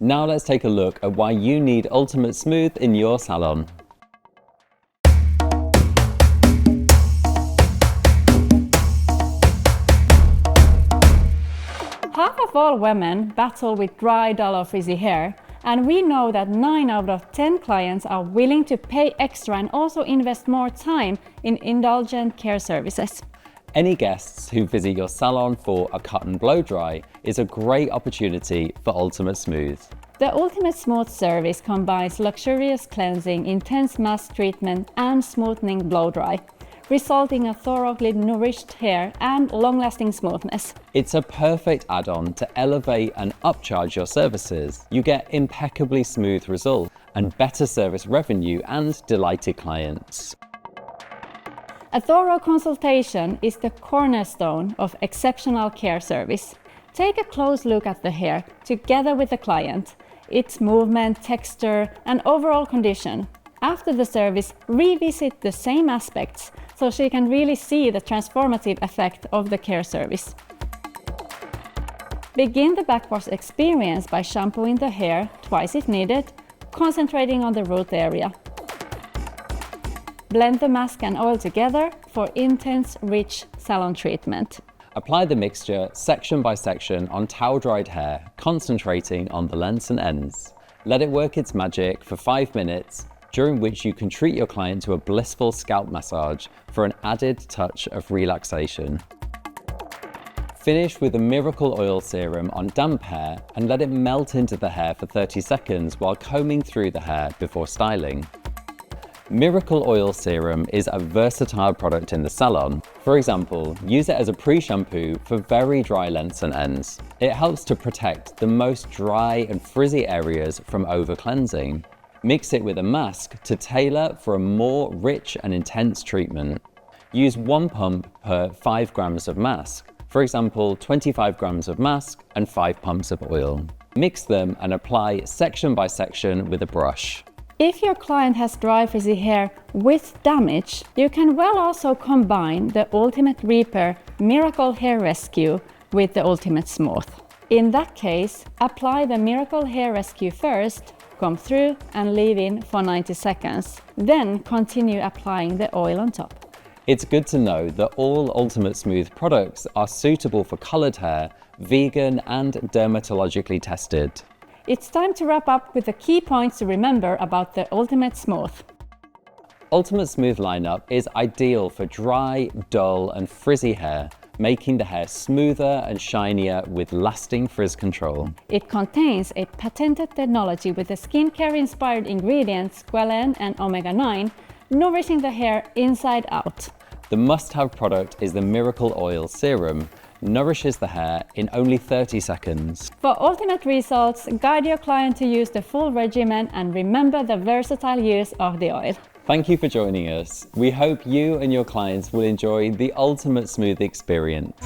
Now let's take a look at why you need Ultimate Smooth in your salon. Half of all women battle with dry, dull or frizzy hair, and we know that 9 out of 10 clients are willing to pay extra and also invest more time in indulgent care services. Any guests who visit your salon for a cut and blow dry is a great opportunity for Ultimate Smooth. The Ultimate Smooth service combines luxurious cleansing, intense mask treatment and smoothing blow dry, resulting in thoroughly nourished hair and long-lasting smoothness. It's a perfect add-on to elevate and upcharge your services. You get impeccably smooth results and better service revenue and delighted clients. A thorough consultation is the cornerstone of exceptional care service. Take a close look at the hair together with the client, its movement, texture, and overall condition. After the service, revisit the same aspects so she can really see the transformative effect of the care service. Begin the backwash experience by shampooing the hair twice if needed, concentrating on the root area. Blend the mask and oil together for intense, rich salon treatment. Apply the mixture section by section on towel-dried hair, concentrating on the lengths and ends. Let it work its magic for 5 minutes, during which you can treat your client to a blissful scalp massage for an added touch of relaxation. Finish with a miracle oil serum on damp hair and let it melt into the hair for 30 seconds while combing through the hair before styling. Miracle Oil Serum is a versatile product in the salon. For example, use it as a pre-shampoo for very dry lengths and ends. It helps to protect the most dry and frizzy areas from over-cleansing. Mix it with a mask to tailor for a more rich and intense treatment. Use 1 pump per 5 grams of mask. For example, 25 grams of mask and 5 pumps of oil. Mix them and apply section by section with a brush. If your client has dry frizzy hair with damage, you can well also combine the Ultimate Repair Miracle Hair Rescue with the Ultimate Smooth. In that case, apply the Miracle Hair Rescue first, comb through and leave in for 90 seconds. Then continue applying the oil on top. It's good to know that all Ultimate Smooth products are suitable for colored hair, vegan and dermatologically tested. It's time to wrap up with the key points to remember about the Ultimate Smooth. Ultimate Smooth lineup is ideal for dry, dull and frizzy hair, making the hair smoother and shinier with lasting frizz control. It contains a patented technology with the skincare-inspired ingredients squalene and omega-9, nourishing the hair inside out. The must-have product is the Miracle Oil Serum. Nourishes the hair in only 30 seconds. For ultimate results, guide your client to use the full regimen and remember the versatile use of the oil. Thank you for joining us. We hope you and your clients will enjoy the Ultimate Smooth experience.